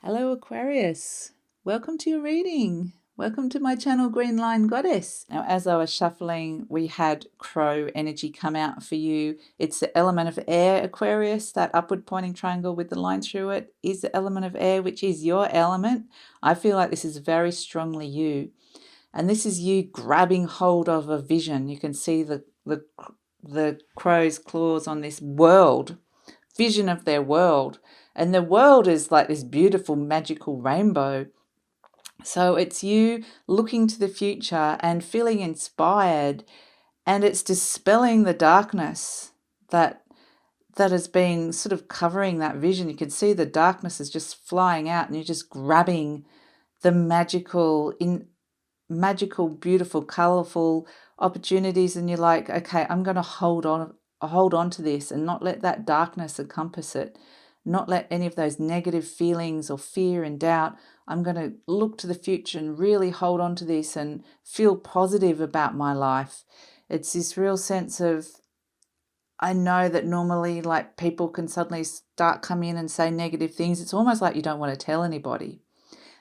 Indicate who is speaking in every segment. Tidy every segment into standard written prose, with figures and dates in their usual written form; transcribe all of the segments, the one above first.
Speaker 1: Hello Aquarius, welcome to your reading. Welcome to my channel Green Line Goddess. Now as I was shuffling, we had crow energy come out for you. It's the element of air, Aquarius. That upward pointing triangle with the line through it is the element of air, which is your element. I feel like this is very strongly you. And this is you grabbing hold of a vision. You can see the crow's claws on this world, vision of their world. And the world is like this beautiful magical rainbow. So it's you looking to the future and feeling inspired, and it's dispelling the darkness that has been sort of covering that vision. You can see the darkness is just flying out, and you're just grabbing the magical, beautiful, colorful opportunities, and you're like, okay, I'm going to hold on to this and not let that darkness encompass it, not let any of those negative feelings or fear and doubt. I'm going to look to the future and really hold on to this and feel positive about my life. It's this real sense of, I know that normally like people can suddenly start coming in and say negative things. It's almost like you don't want to tell anybody.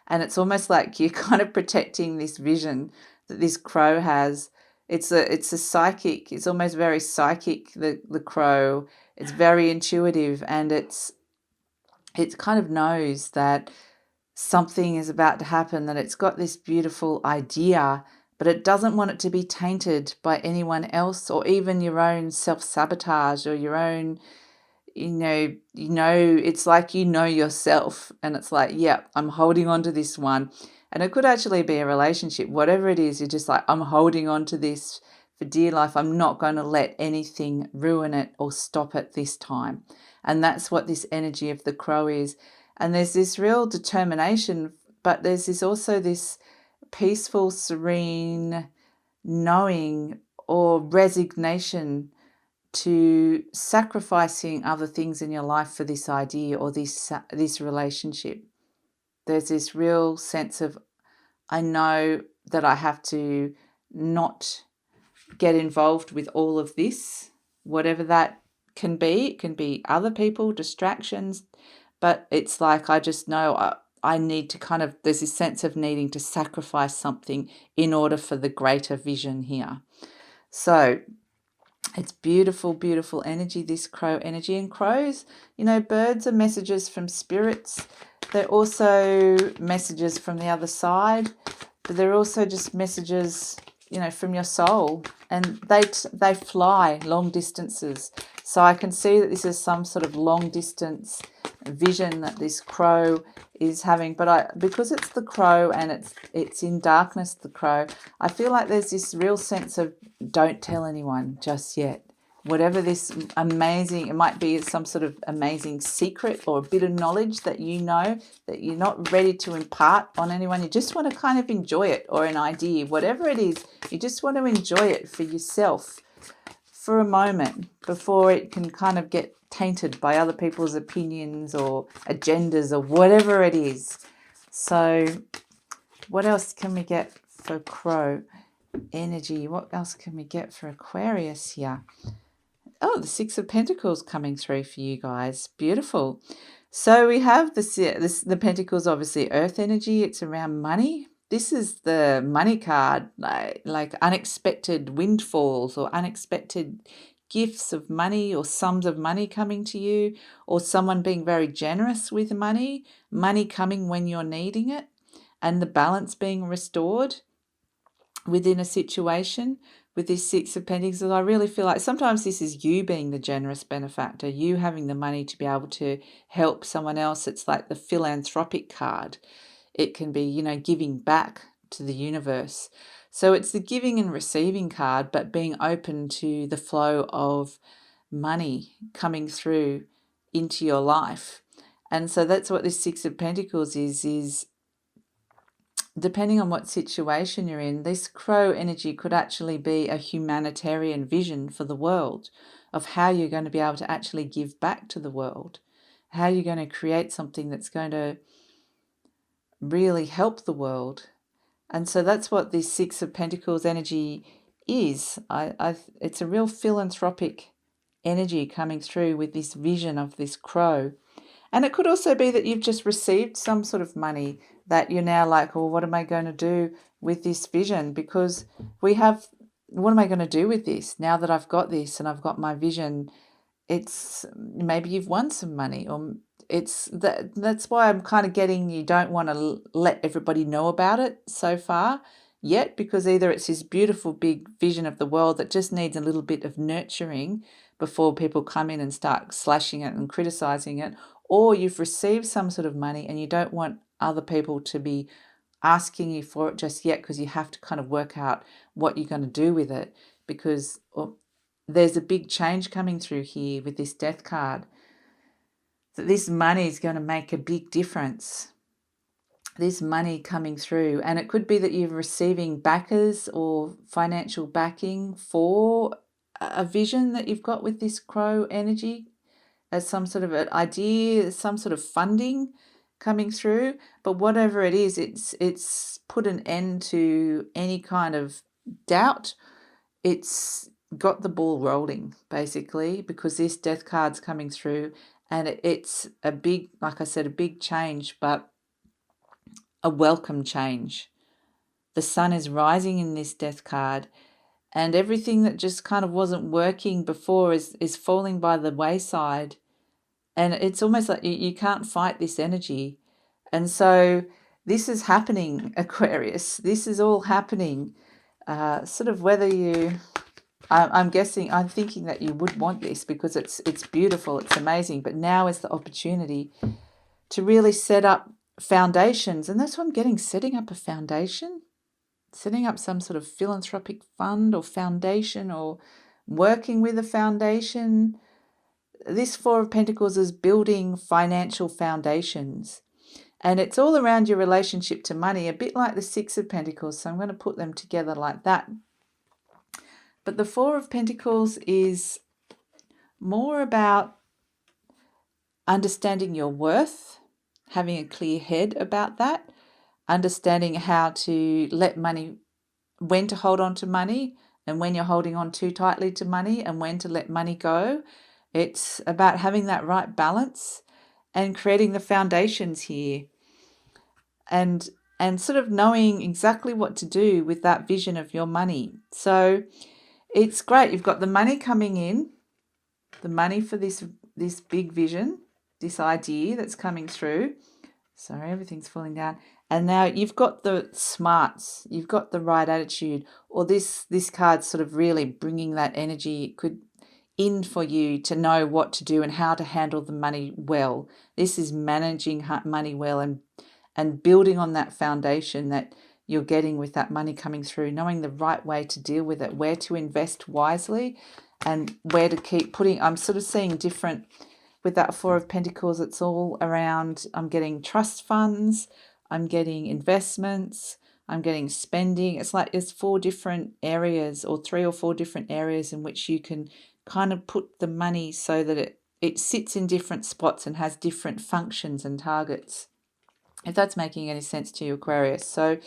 Speaker 1: And it's almost like you're kind of protecting this vision that this crow has. It's a psychic, it's almost very psychic, the crow. It's very intuitive, and it kind of knows that something is about to happen, that it's got this beautiful idea, but it doesn't want it to be tainted by anyone else, or even your own self-sabotage or your own, it's like yourself, and it's like, yeah, I'm holding on to this one. And it could actually be a relationship, whatever it is. You're just like, I'm holding on to this for dear life. I'm not going to let anything ruin it or stop it this time. And that's what this energy of the crow is. And there's this real determination, but there's also this peaceful, serene knowing or resignation to sacrificing other things in your life for this idea or this relationship. There's this real sense of, I know that I have to not get involved with all of this, whatever that can be. It can be other people, distractions, but it's like, I just know I need to there's this sense of needing to sacrifice something in order for the greater vision here. So it's beautiful, beautiful energy, this crow energy. And crows, birds are messages from spirits. They're also messages from the other side, but they're also just messages, from your soul. And they fly long distances. So I can see that this is some sort of long distance vision that this crow is having. But because it's the crow and it's in darkness, the crow, I feel like there's this real sense of, don't tell anyone just yet. Whatever this amazing, it might be some sort of amazing secret or a bit of knowledge that that you're not ready to impart on anyone. You just want to kind of enjoy it, or an idea, whatever it is, you just want to enjoy it for yourself for a moment before it can kind of get tainted by other people's opinions or agendas or whatever it is. So what else can we get for crow energy? What else can we get for Aquarius here? Oh, the Six of Pentacles coming through for you guys. Beautiful. So we have the Pentacles, obviously earth energy. It's around money. This is the money card, like unexpected windfalls or unexpected gifts of money or sums of money coming to you, or someone being very generous with money coming when you're needing it, and the balance being restored within a situation. With this Six of Pentacles, I really feel like sometimes this is you being the generous benefactor, you having the money to be able to help someone else. It's like the philanthropic card. It can be, giving back to the universe. So it's the giving and receiving card, but being open to the flow of money coming through into your life. And so that's what this Six of Pentacles is depending on what situation you're in, this crow energy could actually be a humanitarian vision for the world of how you're going to be able to actually give back to the world, how you're going to create something that's going to really help the world. And so that's what this Six of Pentacles energy is. It's a real philanthropic energy coming through with this vision of this crow. And it could also be that you've just received some sort of money that you're now like, well, what am I going to do with this vision? Because what am I going to do with this now that I've got this and I've got my vision? It's maybe you've won some money, or that's why I'm kind of getting, you don't want to let everybody know about it so far yet, because either it's this beautiful big vision of the world that just needs a little bit of nurturing before people come in and start slashing it and criticizing it, or you've received some sort of money and you don't want other people to be asking you for it just yet, because you have to kind of work out what you're going to do with it, because there's a big change coming through here with this Death card, that this money is going to make a big difference. This money coming through, and it could be that you're receiving backers or financial backing for a vision that you've got with this crow energy, as some sort of an idea, some sort of funding coming through. But whatever it is, it's put an end to any kind of doubt. It's got the ball rolling, basically, because this Death card's coming through, and it's a big, like I said, a big change, but a welcome change. The sun is rising in this Death card, and everything that just kind of wasn't working before is falling by the wayside. And it's almost like you can't fight this energy. And so this is happening, Aquarius. This is all happening. Sort of whether I'm thinking that you would want this because it's beautiful, it's amazing. But now is the opportunity to really set up foundations. And that's what I'm getting, setting up a foundation, setting up some sort of philanthropic fund or foundation, or working with a foundation. This Four of Pentacles is building financial foundations, and it's all around your relationship to money, a bit like the Six of Pentacles. So I'm going to put them together like that. But the Four of Pentacles is more about understanding your worth, having a clear head about that, understanding how to let money, when to hold on to money, and when you're holding on too tightly to money, and when to let money go. It's about having that right balance and creating the foundations here, and sort of knowing exactly what to do with that vision of your money. So it's great. You've got the money coming in, the money for this big vision, this idea that's coming through. Sorry, everything's falling down. And now you've got the smarts, you've got the right attitude, or this card's sort of really bringing that energy in for you to know what to do and how to handle the money well. This is managing money well and building on that foundation that you're getting with that money coming through, knowing the right way to deal with it, where to invest wisely, and where to keep putting. I'm sort of seeing different with that Four of Pentacles. It's all around, I'm getting trust funds, I'm getting investments, I'm getting spending. It's like there's 4 different areas, or 3 or 4 different areas in which you can kind of put the money so that it sits in different spots and has different functions and targets, if that's making any sense to you, Aquarius. So,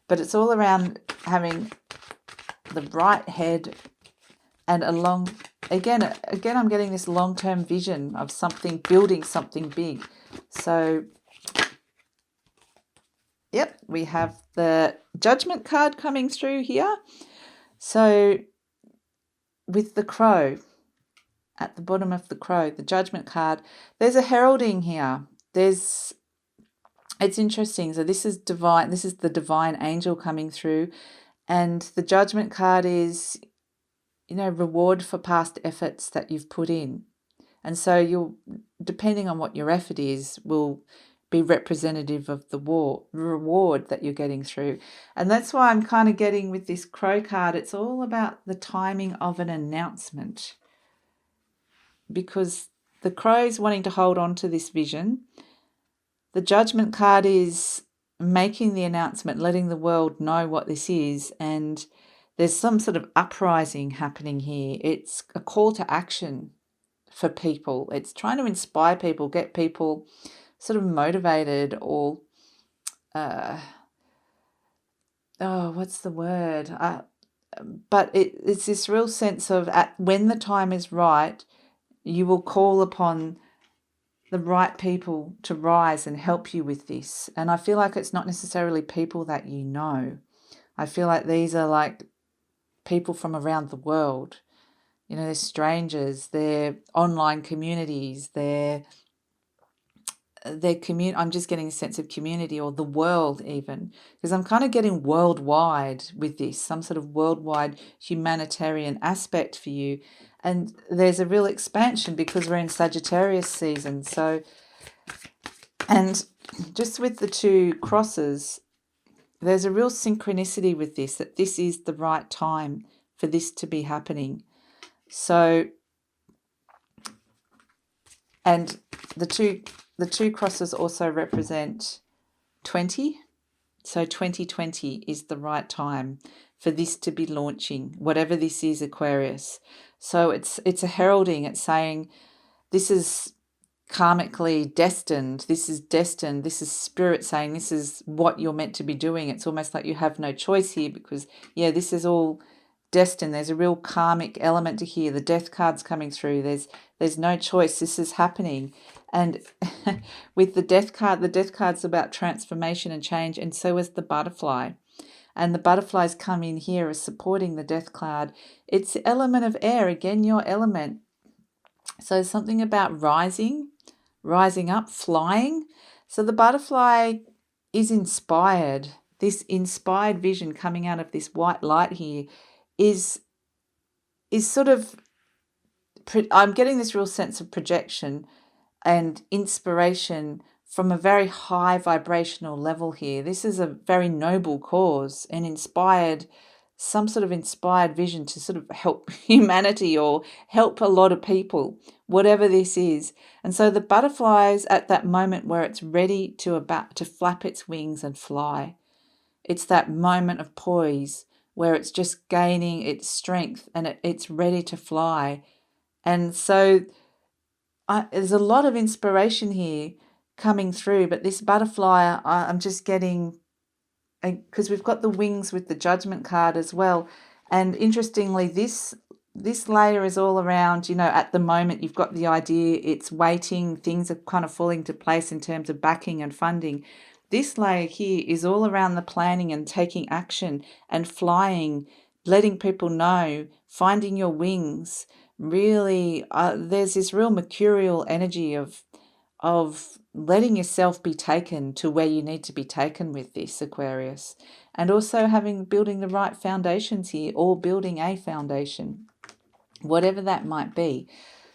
Speaker 1: but it's all around having the right head and again, I'm getting this long-term vision of something, building something big. So, yep, we have the Judgment card coming through here. So with the crow, at the bottom of the crow, the Judgment card, there's a heralding here. It's interesting. So this is divine. This is the divine angel coming through, and the Judgment card is, reward for past efforts that you've put in. And so you'll, depending on what your effort is, will be representative of the reward that you're getting through. And that's why I'm kind of getting with this crow card, it's all about the timing of an announcement, because the crow is wanting to hold on to this vision. The Judgment card is making the announcement, letting the world know what this is, and there's some sort of uprising happening here. It's a call to action for people. It's trying to inspire people, get people sort of motivated, or what's the word? But it's this real sense of when the time is right, you will call upon the right people to rise and help you with this. And I feel like it's not necessarily people that you know. I feel like these are like people from around the world. You know, they're strangers, they're online communities, they're I'm just getting a sense of community, or the world even, because I'm kind of getting worldwide with this, some sort of worldwide humanitarian aspect for you. And there's a real expansion because we're in Sagittarius season. So, and just with the two crosses, there's a real synchronicity with this, that this is the right time for this to be happening. So, and the two crosses also represent 20. So 2020 is the right time for this to be launching, whatever this is, Aquarius. So it's a heralding. It's saying this is karmically destined. This is destined. This is spirit saying this is what you're meant to be doing. It's almost like you have no choice here because, yeah, this is all destined. There's a real karmic element to here. The death card's coming through. There's no choice. This is happening. And with the death card's about transformation and change, and so is the butterfly. And the butterflies come in here as supporting the death card. It's the element of air, again, your element. So something about rising up, flying. So the butterfly is inspired. This inspired vision coming out of this white light here is sort of, I'm getting this real sense of projection and inspiration from a very high vibrational level here. This is a very noble cause, and some sort of inspired vision to sort of help humanity or help a lot of people, whatever this is. And so the butterfly is at that moment where it's ready to flap its wings and fly. It's that moment of poise where it's just gaining its strength and it's ready to fly. And so there's a lot of inspiration here coming through, but this butterfly, I'm just getting, because we've got the wings with the Judgment card as well. And interestingly, this layer is all around, at the moment you've got the idea, it's waiting, things are kind of falling into place in terms of backing and funding. This layer here is all around the planning and taking action and flying, letting people know, finding your wings. Really, there's this real mercurial energy of letting yourself be taken to where you need to be taken with this, Aquarius. And also building the right foundations here, or building a foundation, whatever that might be.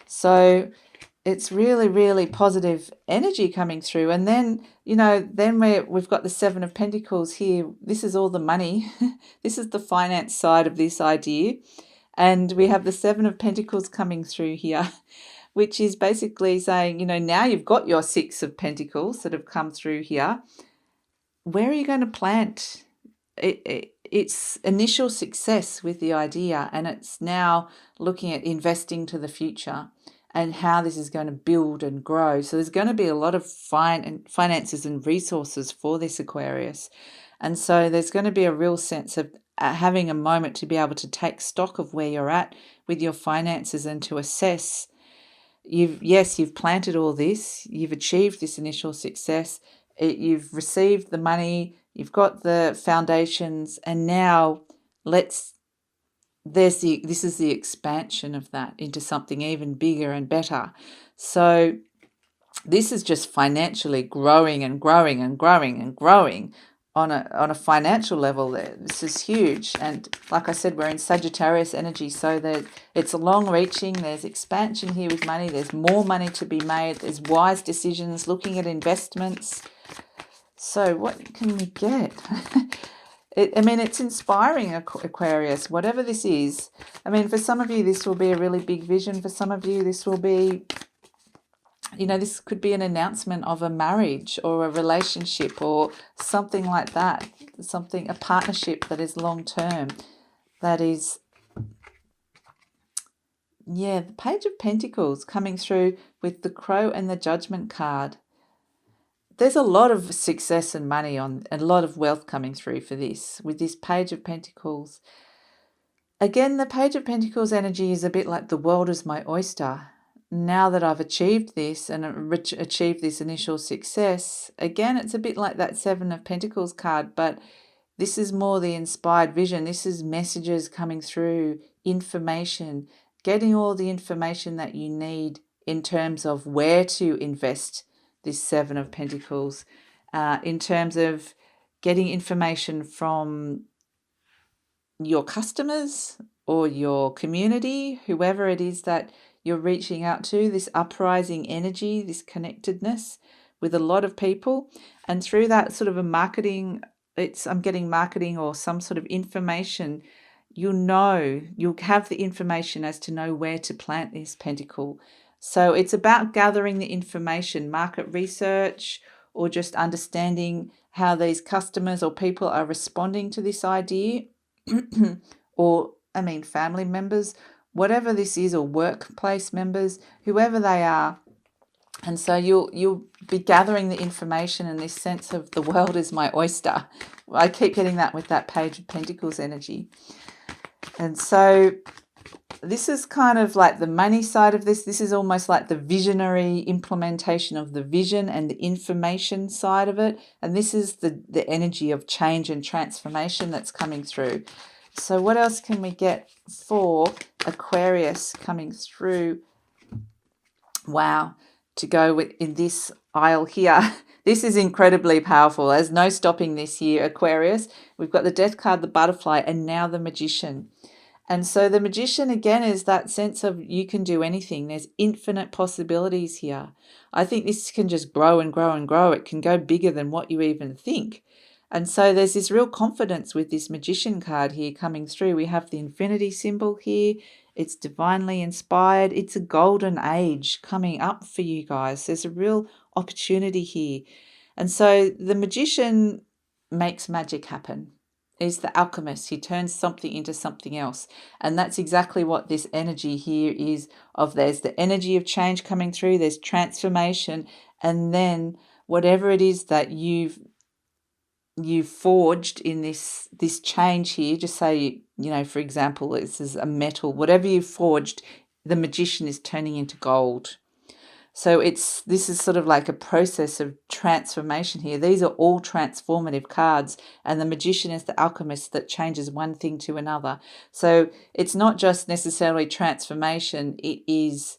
Speaker 1: So it's really, really positive energy coming through. And then, we've got the Seven of Pentacles here. This is all the money. This is the finance side of this idea. And we have the Seven of Pentacles coming through here, which is basically saying, now you've got your Six of Pentacles that have come through here. Where are you going to plant? It's initial success with the idea, and it's now looking at investing to the future and how this is going to build and grow. So there's going to be a lot of finances and resources for this, Aquarius. And so there's going to be a real sense of having a moment to be able to take stock of where you're at with your finances and to assess. You've planted all this, you've achieved this initial success, you've received the money, you've got the foundations, and now this is the expansion of that into something even bigger and better. So this is just financially growing and growing and growing and growing on a financial level. This is huge. And like I said, we're in Sagittarius energy, so that it's long reaching. There's expansion here with money. There's more money to be made. There's wise decisions, looking at investments. So what can we get? It's inspiring, Aquarius, whatever this is. For some of you, this will be a really big vision. For some of you, this will be, this could be an announcement of a marriage or a relationship or something like that. A partnership that is long-term. That is, the Page of Pentacles coming through with the Crow and the Judgment card. There's a lot of success and money and a lot of wealth coming through for this, with this Page of Pentacles. Again, the Page of Pentacles energy is a bit like the world is my oyster. now that I've achieved this and achieved this initial success, again, it's a bit like that Seven of Pentacles card, but this is more the inspired vision. This is messages coming through, information, getting all the information that you need in terms of where to invest this Seven of Pentacles, in terms of getting information from your customers or your community, whoever it is that you're reaching out to, this uprising energy, this connectedness with a lot of people. And through that sort of a marketing, I'm getting marketing or some sort of information, you'll have the information as to know where to plant this pentacle. So it's about gathering the information, market research, or just understanding how these customers or people are responding to this idea. Or, family members, whatever this is, or workplace members, whoever they are. And so you'll be gathering the information in this sense of the world is my oyster. I keep getting that with that Page of Pentacles energy. And so this is kind of like the money side of this. This is almost like the visionary implementation of the vision and the information side of it. And this is the energy of change and transformation that's coming through. So what else can we get for Aquarius coming through? Wow, to go with in this aisle here. This is incredibly powerful. There's no stopping this here, Aquarius. We've got the Death card, the Butterfly, and now the Magician. And so the Magician, again, is that sense of you can do anything. There's infinite possibilities here. I think this can just grow and grow and grow. It can go bigger than what you even think. And so there's this real confidence with this Magician card here coming through. We have the infinity symbol here. It's divinely inspired. It's a golden age coming up for you guys. There's a real opportunity here. And so the Magician makes magic happen. Is the alchemist. He turns something into something else. And that's exactly what this energy here is of. There's the energy of change coming through, there's transformation, and then whatever it is that you've forged in this change here, just say, for example, this is a metal, whatever you've forged, the Magician is turning into gold. So this is sort of like a process of transformation here. These are all transformative cards, and the Magician is the alchemist that changes one thing to another. So it's not just necessarily transformation, it is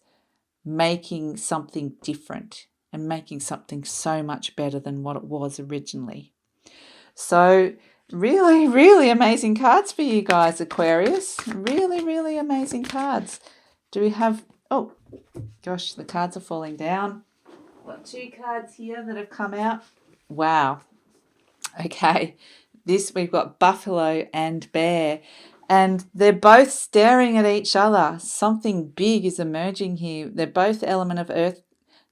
Speaker 1: making something different and making something so much better than what it was originally. So really, really amazing cards for you guys, Aquarius. Really, really amazing cards. Do we have... Oh, gosh, the cards are falling down. I've got 2 cards here that have come out. Wow. Okay. We've got Buffalo and Bear. And they're both staring at each other. Something big is emerging here. They're both element of earth.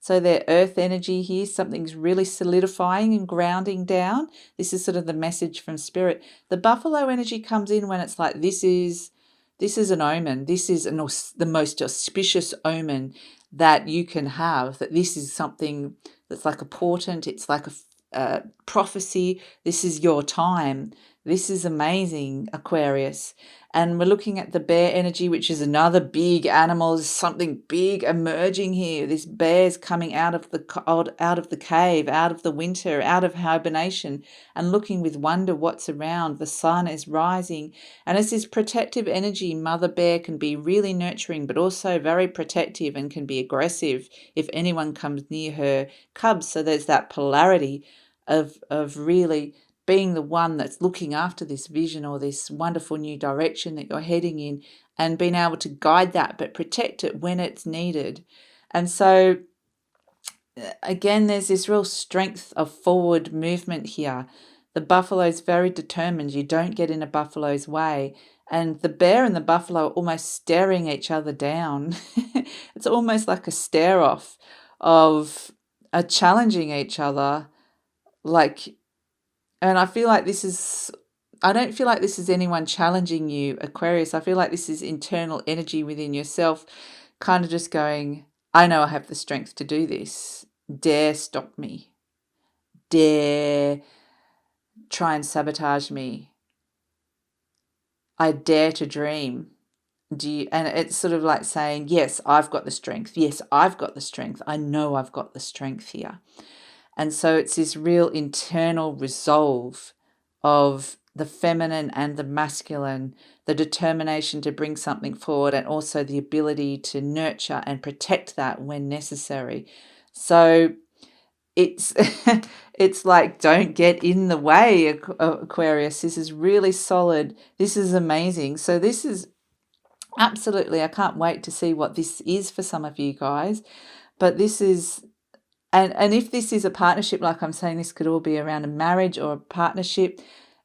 Speaker 1: So they're earth energy here. Something's really solidifying and grounding down. This is sort of the message from spirit. The Buffalo energy comes in when it's like, this is an omen. This is the most auspicious omen that you can have, that this is something that's like a portent. It's like a prophecy. This is your time. This is amazing, Aquarius. And we're looking at the bear energy, which is another big animal. There's something big emerging here. This bear's coming out of the cave, out of the winter, out of hibernation, and looking with wonder what's around. The sun is rising, and it's this protective energy. Mother bear can be really nurturing, but also very protective and can be aggressive if anyone comes near her cubs. So there's that polarity of really being the one that's looking after this vision or this wonderful new direction that you're heading in, and being able to guide that but protect it when it's needed. And so again, there's this real strength of forward movement here. The buffalo's very determined. You don't get in a buffalo's way. And the bear and the buffalo are almost staring each other down. It's almost like a stare off of challenging each other. And I feel like I don't feel like this is anyone challenging you, Aquarius. I feel like this is internal energy within yourself, kind of just going, I know I have the strength to do this. Dare stop me. Dare try and sabotage me. I dare to dream. and it's sort of like saying, yes, I've got the strength. Yes, I've got the strength. I know I've got the strength here. And so it's this real internal resolve of the feminine and the masculine, the determination to bring something forward, and also the ability to nurture and protect that when necessary. So it's it's like, don't get in the way, Aquarius. This is really solid. This is amazing. So this is absolutely, I can't wait to see what this is for some of you guys. But this is, and if this is a partnership, like I'm saying, this could all be around a marriage or a partnership.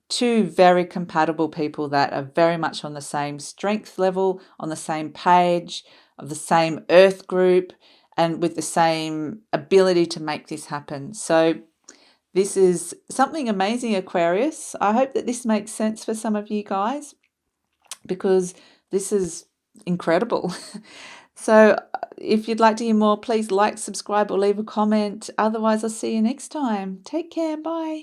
Speaker 1: Two very compatible people that are very much on the same strength level, on the same page, of the same earth group, and with the same ability to make this happen. So this is something amazing, Aquarius. I hope that this makes sense for some of you guys, because this is incredible. So if you'd like to hear more, please like, subscribe, or leave a comment. Otherwise, I'll see you next time. Take care. Bye.